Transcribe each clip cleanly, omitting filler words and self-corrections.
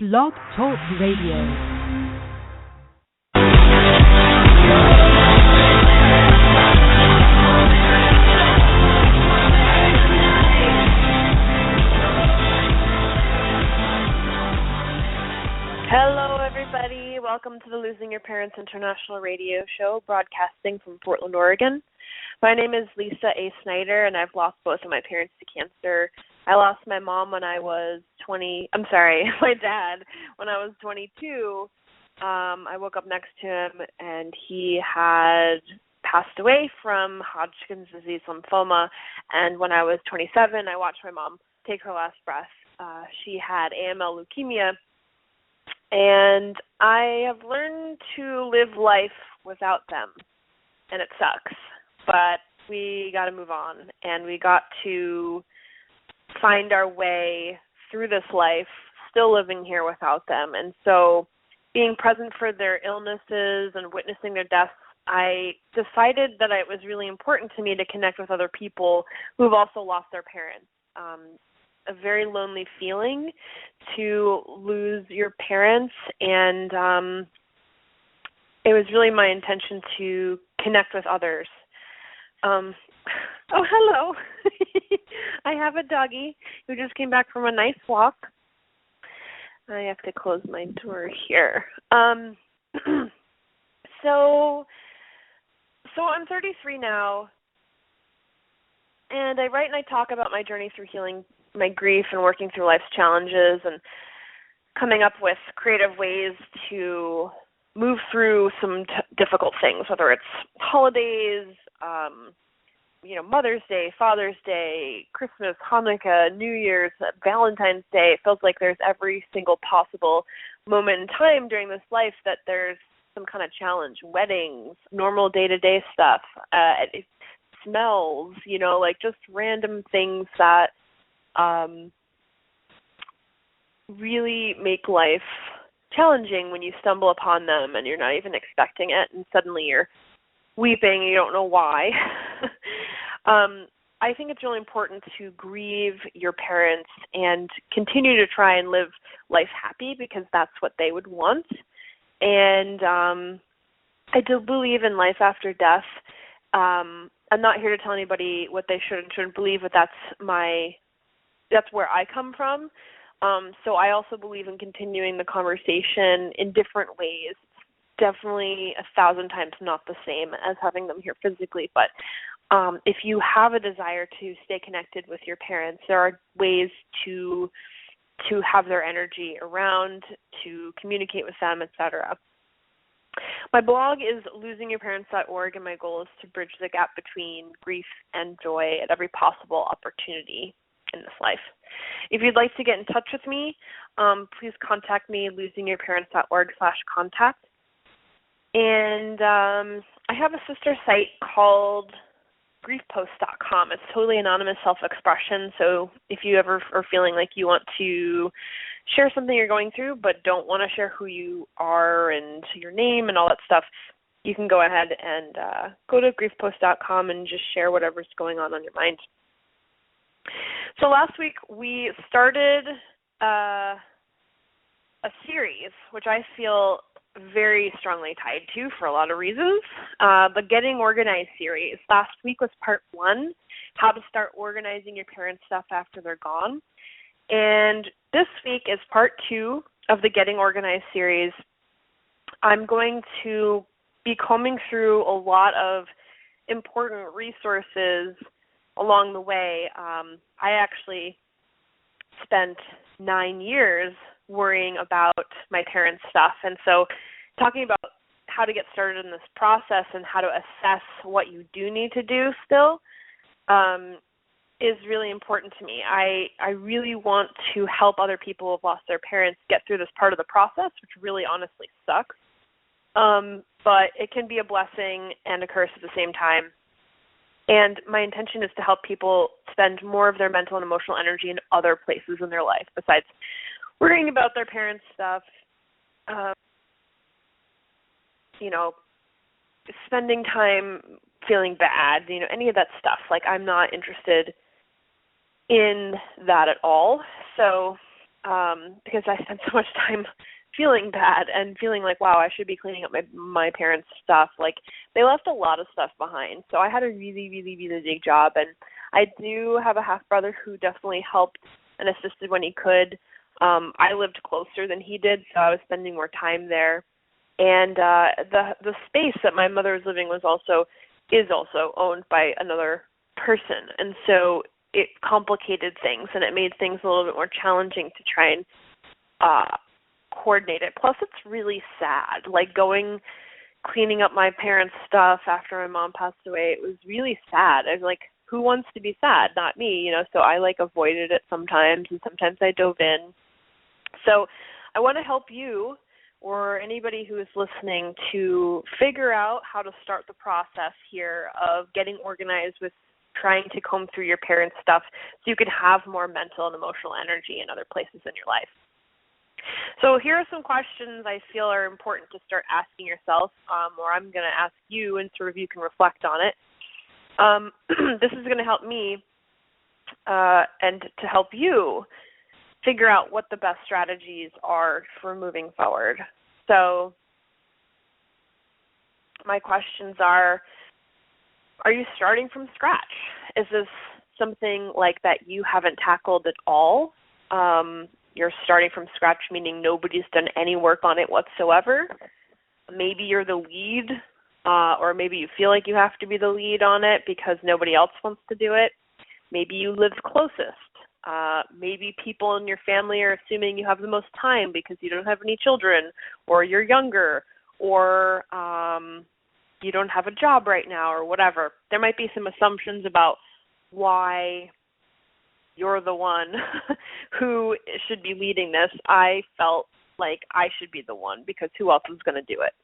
Blog Talk Radio. Hello, everybody. Welcome to the Losing Your Parents International Radio Show, broadcasting from Portland, Oregon. My name is Lisa A. Snyder, and I've lost both of my parents to cancer. I lost my mom when I was my dad when I was 22. I woke up next to him, and he had passed away from Hodgkin's disease lymphoma. And when I was 27, I watched my mom take her last breath. She had AML leukemia. And I have learned to live life without them, and it sucks. But we got to move on, and we got to find our way through this life, still living here without them. And so being present for their illnesses and witnessing their deaths, I decided that it was really important to me to connect with other people who've also lost their parents. A very lonely feeling to lose your parents, and it was really my intention to connect with others. Oh, hello. I have a doggie who just came back from a nice walk. I have to close my door here. So I'm 33 now, and I write and I talk about my journey through healing my grief and working through life's challenges and coming up with creative ways to move through some difficult things, whether it's holidays, Mother's Day, Father's Day, Christmas, Hanukkah, New Year's, Valentine's Day. It feels like there's every single possible moment in time during this life that there's some kind of challenge. Weddings, normal day-to-day stuff, smells, just random things that really make life challenging when you stumble upon them and you're not even expecting it, and suddenly you're weeping and you don't know why. I think it's really important to grieve your parents and continue to try and live life happy, because that's what they would want. And I do believe in life after death. I'm not here to tell anybody what they should and shouldn't believe, but that's where I come from. So I also believe in continuing the conversation in different ways. Definitely 1,000 times not the same as having them here physically, but if you have a desire to stay connected with your parents, there are ways to have their energy around, to communicate with them, etc. My blog is losingyourparents.org, and my goal is to bridge the gap between grief and joy at every possible opportunity in this life. If you'd like to get in touch with me, please contact me, losingyourparents.org/contact. And I have a sister site called griefpost.com. It's totally anonymous self-expression, so if you ever are feeling like you want to share something you're going through but don't want to share who you are and your name and all that stuff, you can go ahead and go to griefpost.com and just share whatever's going on your mind. So last week we started a series, which I feel very strongly tied to for a lot of reasons. The Getting Organized series. Last week was part 1, how to start organizing your parents' stuff after they're gone. And this week is part 2 of the Getting Organized series. I'm going to be combing through a lot of important resources along the way. I actually spent 9 years worrying about my parents' stuff, and so talking about how to get started in this process and how to assess what you do need to do still is really important to me. I really want to help other people who have lost their parents get through this part of the process, which really honestly sucks, but it can be a blessing and a curse at the same time. And my intention is to help people spend more of their mental and emotional energy in other places in their life besides worrying about their parents' stuff, spending time feeling bad, any of that stuff. Like, I'm not interested in that at all. So because I spent so much time feeling bad and feeling like, wow, I should be cleaning up my parents' stuff. Like, they left a lot of stuff behind. So I had a really, really, really big job. And I do have a half-brother who definitely helped and assisted when he could. I lived closer than he did, so I was spending more time there. And the space that my mother was living is also owned by another person. And so it complicated things, and it made things a little bit more challenging to try and coordinate it. Plus, it's really sad. Like, cleaning up my parents' stuff after my mom passed away, it was really sad. I was like, who wants to be sad? Not me, So I avoided it sometimes, and sometimes I dove in. So I want to help you or anybody who is listening to figure out how to start the process here of getting organized with trying to comb through your parents' stuff so you can have more mental and emotional energy in other places in your life. So here are some questions I feel are important to start asking yourself, or I'm going to ask you, and sort of you can reflect on it. This is going to help me and to help you figure out what the best strategies are for moving forward. So my questions are you starting from scratch? Is this something like that you haven't tackled at all? You're starting from scratch, meaning nobody's done any work on it whatsoever. Maybe you're the lead, or maybe you feel like you have to be the lead on it because nobody else wants to do it. Maybe you live closest. Maybe people in your family are assuming you have the most time because you don't have any children, or you're younger, or you don't have a job right now, or whatever. There might be some assumptions about why you're the one who should be leading this. I felt like I should be the one because who else is going to do it?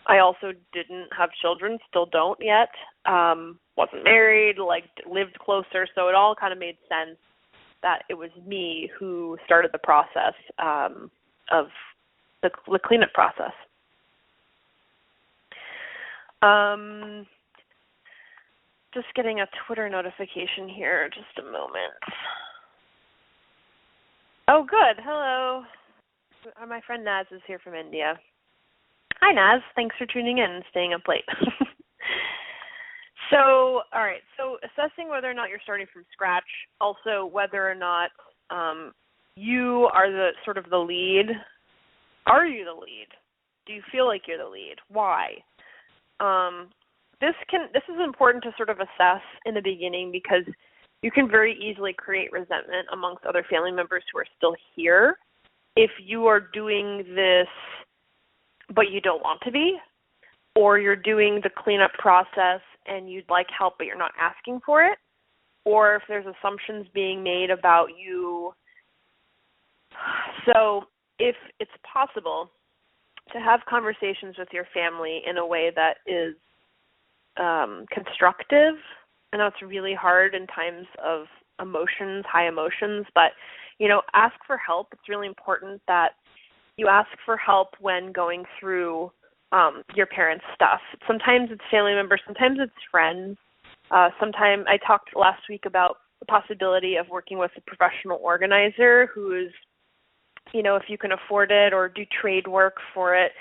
I also didn't have children, still don't yet. Wasn't married, lived closer, so it all kind of made sense that it was me who started the process of the cleanup process. Just getting a Twitter notification here. Just a moment. Oh, good. Hello. My friend Naz is here from India. Hi, Naz. Thanks for tuning in and staying up late. So, all right. So assessing whether or not you're starting from scratch, also whether or not you are the sort of the lead. Are you the lead? Do you feel like you're the lead? Why? This is important to sort of assess in the beginning because you can very easily create resentment amongst other family members who are still here if you are doing this but you don't want to be, or you're doing the cleanup process and you'd like help but you're not asking for it, or if there's assumptions being made about you. So if it's possible to have conversations with your family in a way that is constructive. I know it's really hard in times of emotions, high emotions, but, ask for help. It's really important that you ask for help when going through your parents' stuff. Sometimes it's family members, sometimes it's friends. Sometimes I talked last week about the possibility of working with a professional organizer who is, if you can afford it or do trade work for it,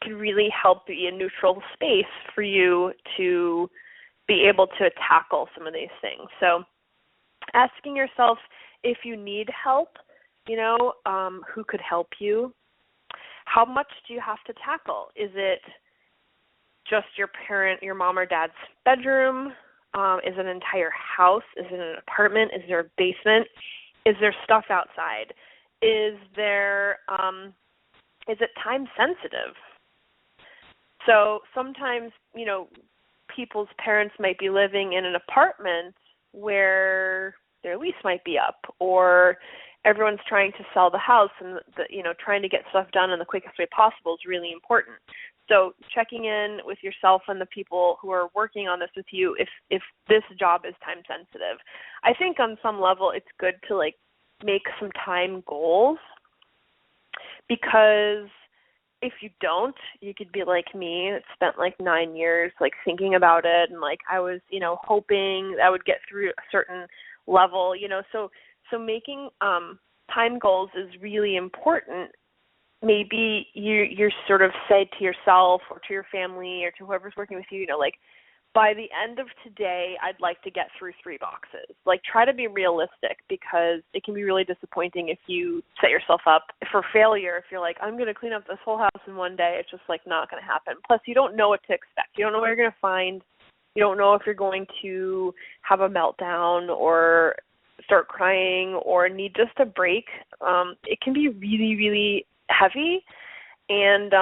can really help be a neutral space for you to be able to tackle some of these things. So asking yourself if you need help, who could help you? How much do you have to tackle? Is it just your mom or dad's bedroom? Is it an entire house? Is it an apartment? Is there a basement? Is there stuff outside? Is it time sensitive? So sometimes, people's parents might be living in an apartment where their lease might be up, or everyone's trying to sell the house, and trying to get stuff done in the quickest way possible is really important. So checking in with yourself and the people who are working on this with you, if this job is time sensitive. I think on some level it's good to make some time goals, because if you don't, you could be like me. It spent 9 years thinking about it, and I was hoping I would get through a certain level. So making time goals is really important, maybe you're sort of say to yourself or to your family or to whoever's working with you, like, by the end of today, I'd like to get through 3 boxes. Like, try to be realistic, because it can be really disappointing if you set yourself up for failure. If you're like, I'm going to clean up this whole house in one day, it's just like not going to happen. Plus, you don't know what to expect. You don't know what you're going to find. You don't know if you're going to have a meltdown or start crying or need just a break. It can be really, really heavy. And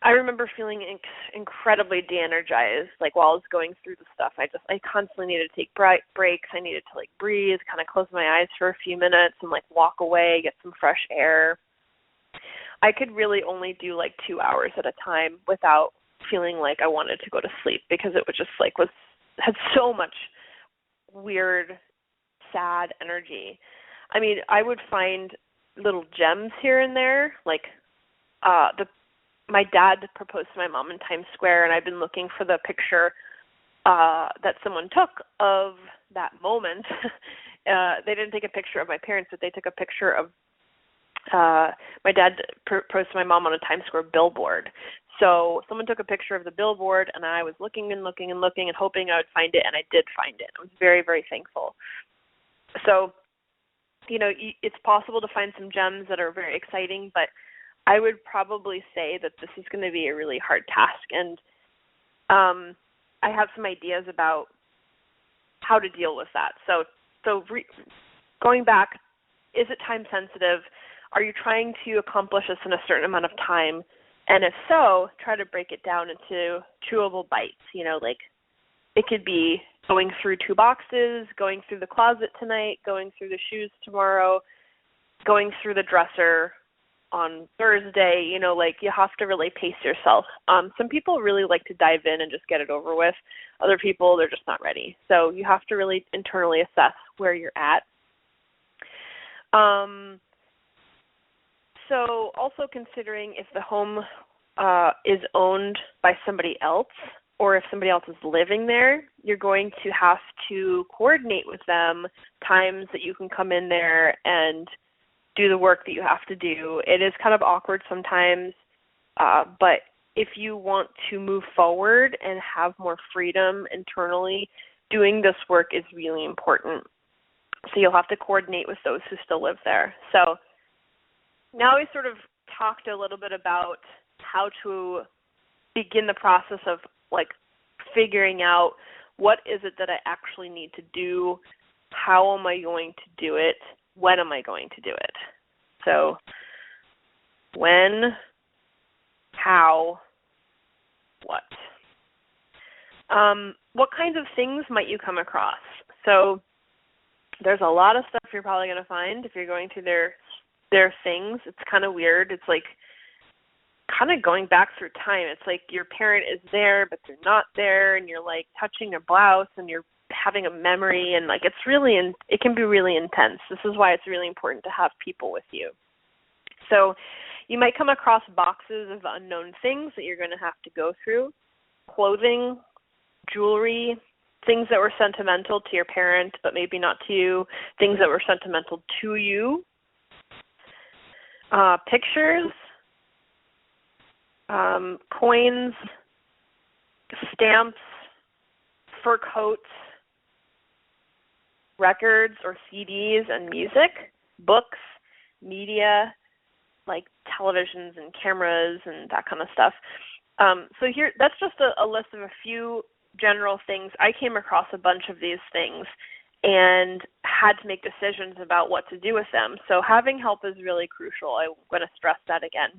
I remember feeling incredibly de-energized, like, while I was going through the stuff. I constantly needed to take breaks. I needed to, like, breathe, kind of close my eyes for a few minutes and, like, walk away, get some fresh air. I could really only do, like, 2 hours at a time without feeling like I wanted to go to sleep, because it was just, like, had so much weird, sad energy. I mean, I would find little gems here and there, like, my dad proposed to my mom in Times Square, and I've been looking for the picture that someone took of that moment. They didn't take a picture of my parents, but they took a picture of my dad proposed to my mom on a Times Square billboard. So someone took a picture of the billboard, and I was looking and looking and looking and hoping I would find it, and I did find it. I was very, very thankful. So, it's possible to find some gems that are very exciting, but I would probably say that this is going to be a really hard task, and I have some ideas about how to deal with that. So going back, is it time sensitive? Are you trying to accomplish this in a certain amount of time? And if so, try to break it down into chewable bites. Like, it could be going through 2 boxes, going through the closet tonight, going through the shoes tomorrow, going through the dresser on Thursday. Like, you have to really pace yourself. Some people really like to dive in and just get it over with. Other people, they're just not ready. So you have to really internally assess where you're at. So also considering if the home is owned by somebody else, or if somebody else is living there, you're going to have to coordinate with them times that you can come in there and do the work that you have to do. It is kind of awkward sometimes, but if you want to move forward and have more freedom internally, doing this work is really important. So you'll have to coordinate with those who still live there. So now we sort of talked a little bit about how to begin the process of, like, figuring out what is it that I actually need to do, how am I going to do it, when am I going to do it. So when, how, what. What kinds of things might you come across? So there's a lot of stuff you're probably going to find if you're going through their things. It's kind of weird. It's like kind of going back through time. It's like your parent is there, but they're not there, and you're like touching their blouse, and you're having a memory, and like it can be really intense. This is why it's really important to have people with you. So you might come across boxes of unknown things that you're going to have to go through: clothing, jewelry, things that were sentimental to your parent but maybe not to you, things that were sentimental to you, pictures, coins, stamps, fur coats, records or CDs and music, books, media, like televisions and cameras and that kind of stuff. So here, that's just a list of a few general things. I came across a bunch of these things and had to make decisions about what to do with them. So having help is really crucial. I'm going to stress that again.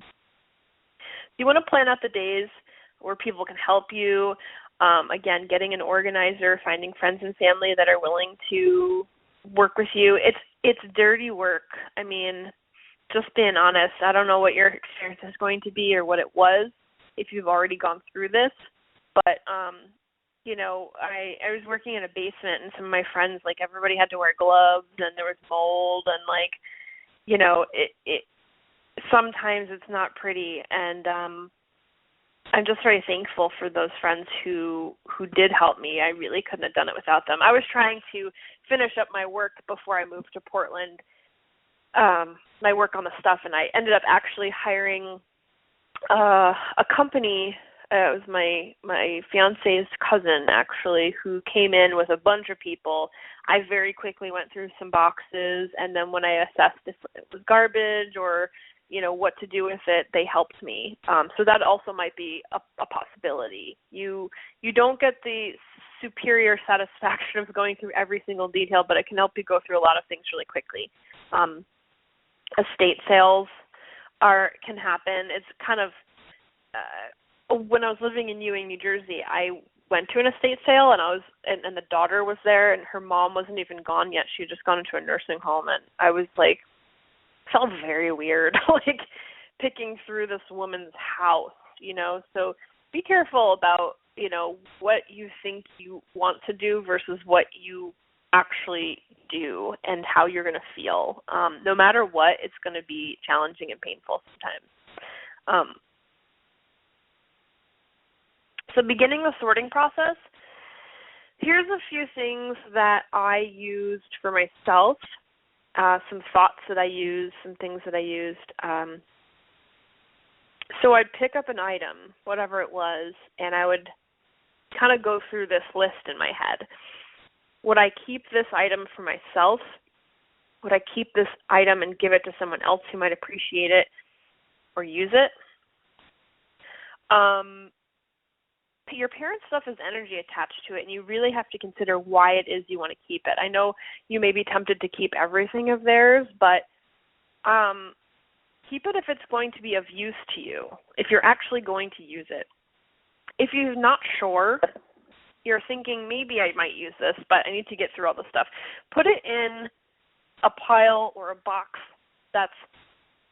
You want to plan out the days where people can help you. Again, getting an organizer, finding friends and family that are willing to work with you. It's dirty work. I mean, just being honest, I don't know what your experience is going to be or what it was if you've already gone through this, but I was working in a basement, and some of my friends, like, everybody had to wear gloves, and there was mold, and it sometimes it's not pretty, and I'm just very thankful for those friends who did help me. I really couldn't have done it without them. I was trying to finish up my work before I moved to Portland, my work on the stuff, and I ended up actually hiring a company. It was my fiance's cousin, actually, who came in with a bunch of people. I very quickly went through some boxes, and then when I assessed if it was garbage or, what to do with it, they helped me. So that also might be a possibility. You don't get the superior satisfaction of going through every single detail, but it can help you go through a lot of things really quickly. Estate sales can happen. It's kind of when I was living in Ewing, New Jersey, I went to an estate sale, and the daughter was there, and her mom wasn't even gone yet. She had just gone into a nursing home, and I was like, felt very weird, like picking through this woman's house, So be careful about, what you think you want to do versus what you actually do and how you're going to feel. No matter what, it's going to be challenging and painful sometimes. So beginning the sorting process, here's a few things that I used for myself, some thoughts that I used, some things that I used. So I'd pick up an item, whatever it was, and I would kind of go through this list in my head. Would I keep this item for myself? Would I keep this item and give it to someone else who might appreciate it or use it? Your parents' stuff has energy attached to it, and you really have to consider why it is you want to keep it. I know you may be tempted to keep everything of theirs, but keep it if it's going to be of use to you, if you're actually going to use it. If you're not sure, you're thinking, maybe I might use this, but I need to get through all the stuff, put it in a pile or a box that's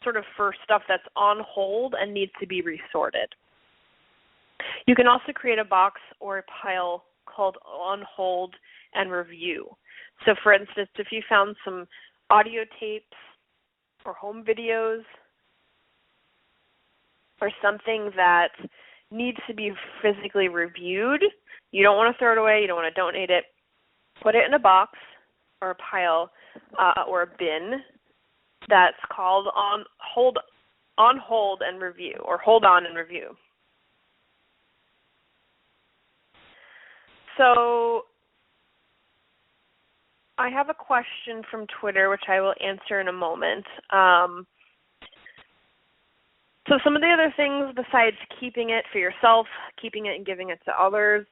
sort of for stuff that's on hold and needs to be resorted. You can also create a box or a pile called On Hold and Review. So, for instance, if you found some audio tapes or home videos or something that needs to be physically reviewed, you don't want to throw it away, you don't want to donate it, put it in a box or a pile or a bin that's called On Hold and Review, or Hold On and Review. So I have a question from Twitter, which I will answer in a moment. So some of the other things besides keeping it for yourself, keeping it and giving it to others,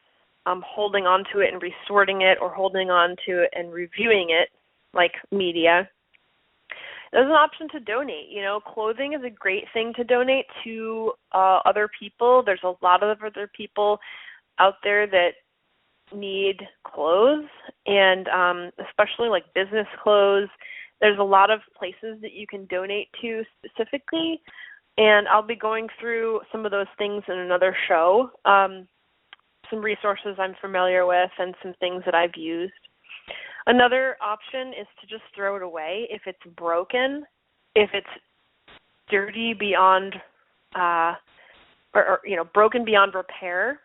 holding on to it and resorting it, or holding on to it and reviewing it, like media, there's an option to donate. Clothing is a great thing to donate to other people. There's a lot of other people out there that need clothes, and especially like business clothes. There's a lot of places that you can donate to specifically, and I'll be going through some of those things in another show, some resources I'm familiar with and some things that I've used. Another option is to just throw it away if it's broken, if it's dirty beyond or broken beyond repair,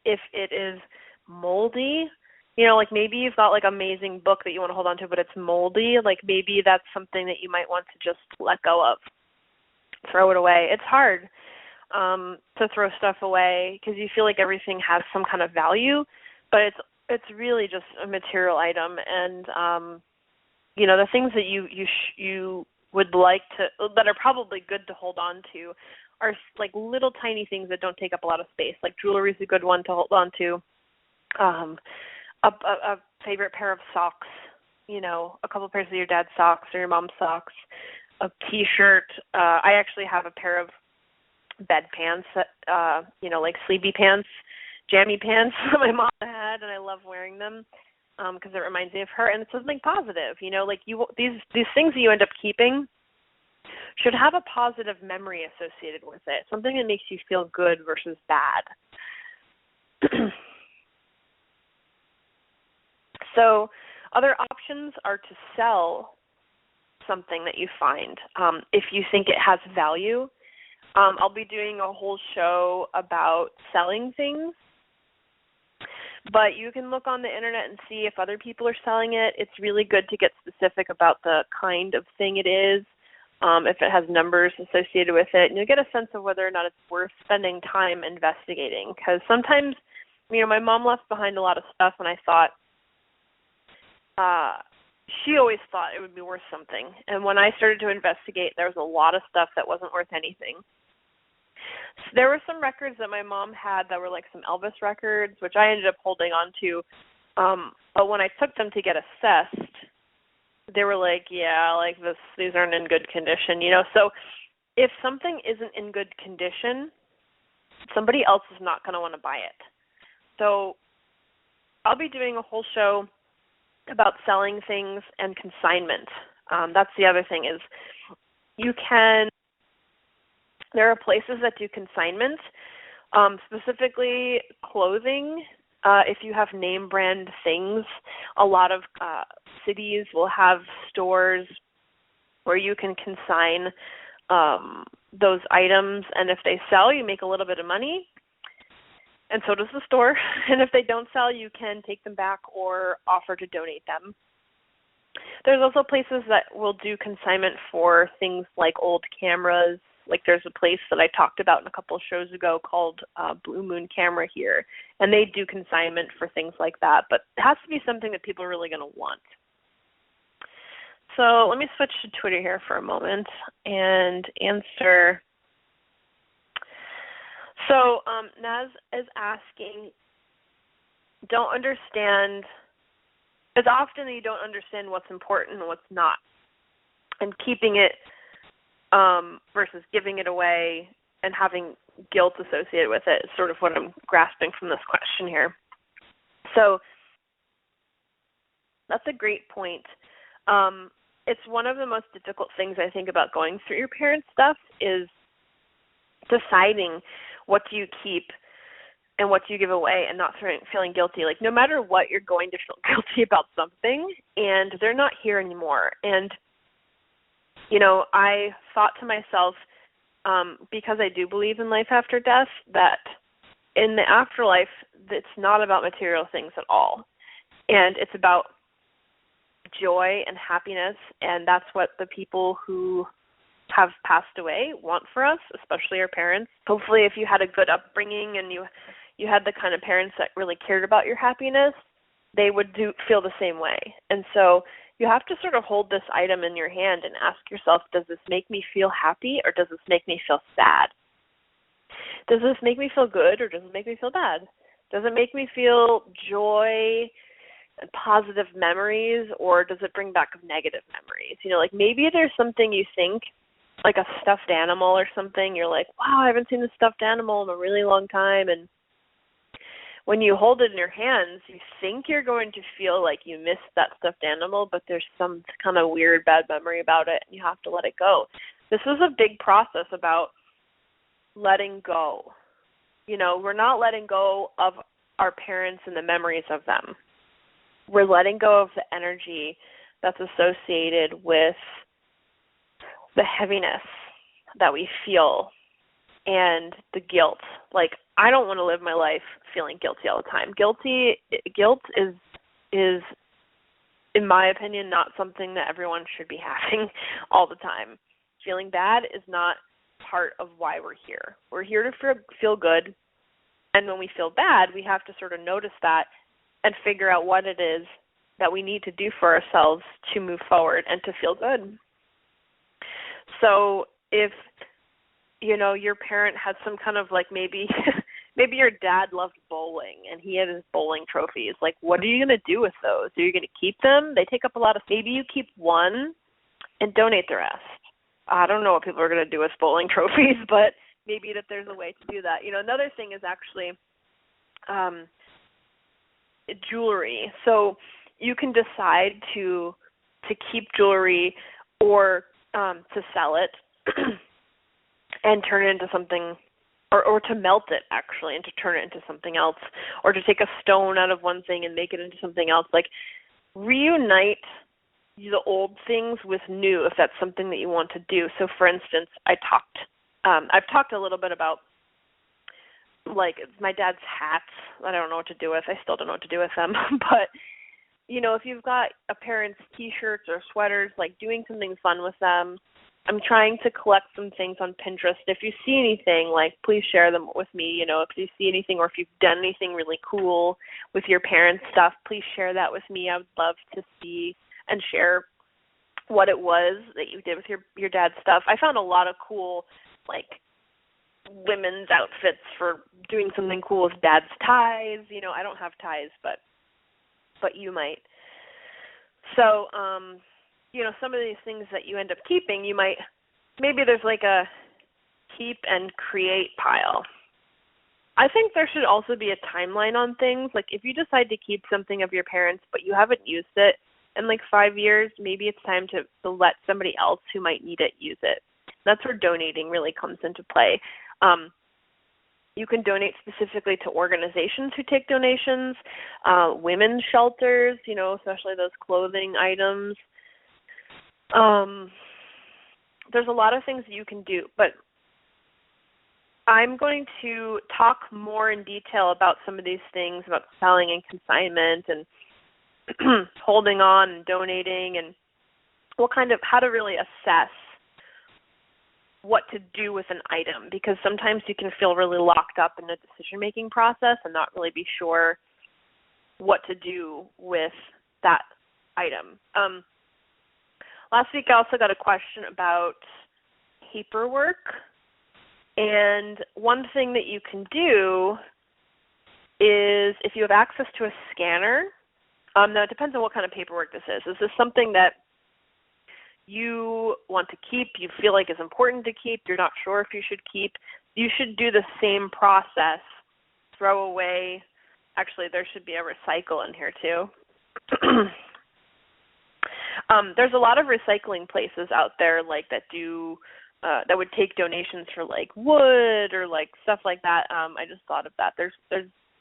if it is moldy, like maybe you've got like an amazing book that you want to hold on to, but it's moldy, like maybe that's something that you might want to just let go of, throw it away. It's hard to throw stuff away because you feel like everything has some kind of value, but it's really just a material item, and the things that you would like to, that are probably good to hold on to, are like little tiny things that don't take up a lot of space. Like jewelry is a good one to hold on to. A favorite pair of socks, a couple pairs of your dad's socks or your mom's socks, a T-shirt. I actually have a pair of bed pants that, like sleepy pants, jammy pants that my mom had, and I love wearing them because it reminds me of her, and it's something positive. Like these things that you end up keeping should have a positive memory associated with it, something that makes you feel good versus bad. So other options are to sell something that you find if you think it has value. I'll be doing a whole show about selling things. But you can look on the internet and see if other people are selling it. It's really good to get specific about the kind of thing it is, if it has numbers associated with it, and you'll get a sense of whether or not it's worth spending time investigating. Because sometimes, my mom left behind a lot of stuff, and I thought, she always thought it would be worth something. And when I started to investigate, there was a lot of stuff that wasn't worth anything. So there were some records that my mom had that were like some Elvis records, which I ended up holding on to. But when I took them to get assessed, they were like, yeah, like these aren't in good condition, So if something isn't in good condition, somebody else is not going to want to buy it. So I'll be doing a whole show about selling things and consignment. That's the other thing is there are places that do consignment, specifically clothing. If you have name brand things, a lot of cities will have stores where you can consign those items, and if they sell, you make a little bit of money, and so does the store. And if they don't sell, you can take them back or offer to donate them. There's also places that will do consignment for things like old cameras. Like there's a place that I talked about in a couple of shows ago called Blue Moon Camera here, and they do consignment for things like that. But it has to be something that people are really going to want. So let me switch to Twitter here for a moment and answer. So Naz is asking, as often you don't understand what's important and what's not, and keeping it versus giving it away and having guilt associated with it is sort of what I'm grasping from this question here. So that's a great point. It's one of the most difficult things I think about going through your parents' stuff is deciding what do you keep and what do you give away and not feeling guilty. Like no matter what, you're going to feel guilty about something, and they're not here anymore. And I thought to myself, because I do believe in life after death, that in the afterlife, it's not about material things at all. And it's about joy and happiness, and that's what the people who have passed away want for us, especially our parents. Hopefully, if you had a good upbringing and you had the kind of parents that really cared about your happiness, they would feel the same way. And so you have to sort of hold this item in your hand and ask yourself, does this make me feel happy or does this make me feel sad? Does this make me feel good or does it make me feel bad? Does it make me feel joy and positive memories, or does it bring back negative memories? Like maybe there's something you think, like a stuffed animal or something, you're like, wow, I haven't seen this stuffed animal in a really long time, and when you hold it in your hands, you think you're going to feel like you missed that stuffed animal, but there's some kind of weird bad memory about it, and you have to let it go. This is a big process about letting go. We're not letting go of our parents and the memories of them. We're letting go of the energy that's associated with the heaviness that we feel and the guilt. Like, I don't want to live my life feeling guilty all the time. Guilt is, in my opinion, not something that everyone should be having all the time. Feeling bad is not part of why we're here. We're here to feel good, and when we feel bad, we have to sort of notice that and figure out what it is that we need to do for ourselves to move forward and to feel good. So if, your parent had some kind of maybe your dad loved bowling and he had his bowling trophies. Like, what are you going to do with those? Are you going to keep them? They take up a lot of, maybe you keep one and donate the rest. I don't know what people are going to do with bowling trophies, but maybe that there's a way to do that. Another thing is actually jewelry. So you can decide to keep jewelry or to sell it and turn it into something, or to melt it actually and to turn it into something else, or to take a stone out of one thing and make it into something else. Like, reunite the old things with new if that's something that you want to do. So for instance, I've talked a little bit about like my dad's hats that I don't know what to do with. I still don't know what to do with them. But, you know, if you've got a parent's T-shirts or sweaters, like doing something fun with them. I'm trying to collect some things on Pinterest. If you see anything, like, please share them with me. You know, if you see anything or if you've done anything really cool with your parents' stuff, please share that with me. I would love to see and share what it was that you did with your dad's stuff. I found a lot of cool, like, women's outfits for doing something cool with dad's ties. You know, I don't have ties, but you might. So, you know, some of these things that you end up keeping, you might, maybe there's like a keep and create pile. I think there should also be a timeline on things. Like if you decide to keep something of your parents, but you haven't used it in like 5 years, maybe it's time to let somebody else who might need it use it. That's where donating really comes into play. You can donate specifically to organizations who take donations, women's shelters, you know, especially those clothing items. There's a lot of things you can do, but I'm going to talk more in detail about some of these things, about selling and consignment and holding on and donating and how to really assess what to do with an item, because sometimes you can feel really locked up in the decision-making process and not really be sure what to do with that item. Last week I also got a question about paperwork, and one thing that you can do is if you have access to a scanner, now it depends on what kind of paperwork this is. Is this something that you want to keep, you feel like is important to keep, you're not sure if you should keep, you should do the same process, throw away. Actually, there should be a recycle in here too. There's a lot of recycling places out there like that do that would take donations for like wood or like stuff like that. I just thought of that. There's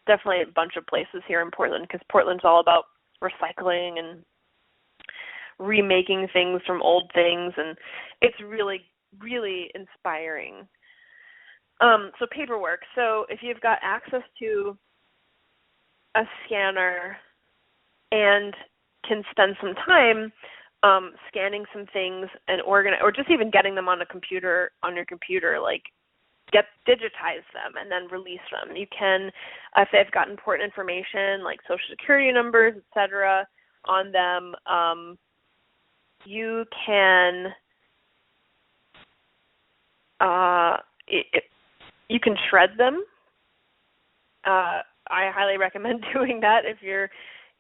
definitely a bunch of places here in Portland because Portland's all about recycling and remaking things from old things, and it's really, really inspiring. So paperwork. So if you've got access to a scanner and can spend some time scanning some things and or just even getting them on your computer, like digitize them and then release them. You can, if they've got important information like social security numbers, etc., on them, you can you can shred them. I highly recommend doing that if you're,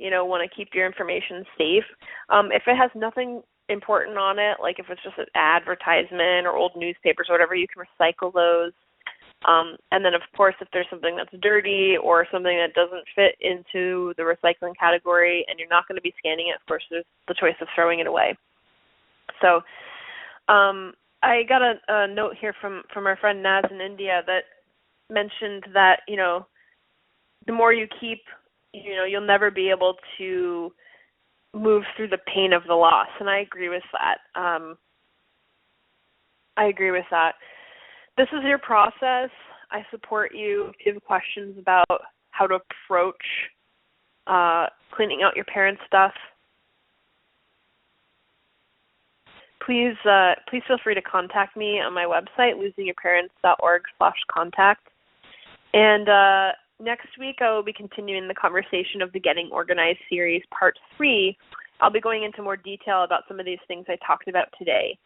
want to keep your information safe. If it has nothing important on it, like if it's just an advertisement or old newspapers or whatever, you can recycle those. And then, of course, if there's something that's dirty or something that doesn't fit into the recycling category and you're not going to be scanning it, of course, there's the choice of throwing it away. So I got a note here from our friend Naz in India that mentioned that, the more you keep, you'll never be able to move through the pain of the loss. And I agree with that. This is your process. I support you. If you have questions about how to approach cleaning out your parents' stuff, please feel free to contact me on my website, losingyourparents.org/contact. And next week I will be continuing the conversation of the Getting Organized series, Part 3. I'll be going into more detail about some of these things I talked about today.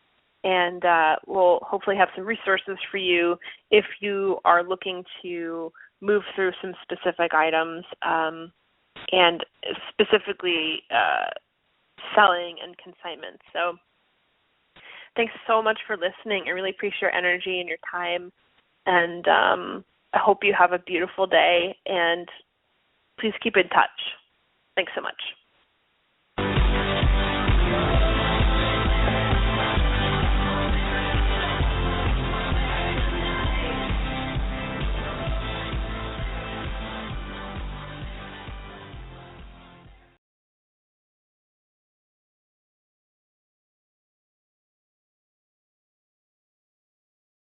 And we'll hopefully have some resources for you if you are looking to move through some specific items and specifically selling and consignment. So thanks so much for listening. I really appreciate your energy and your time. And I hope you have a beautiful day. And please keep in touch. Thanks so much.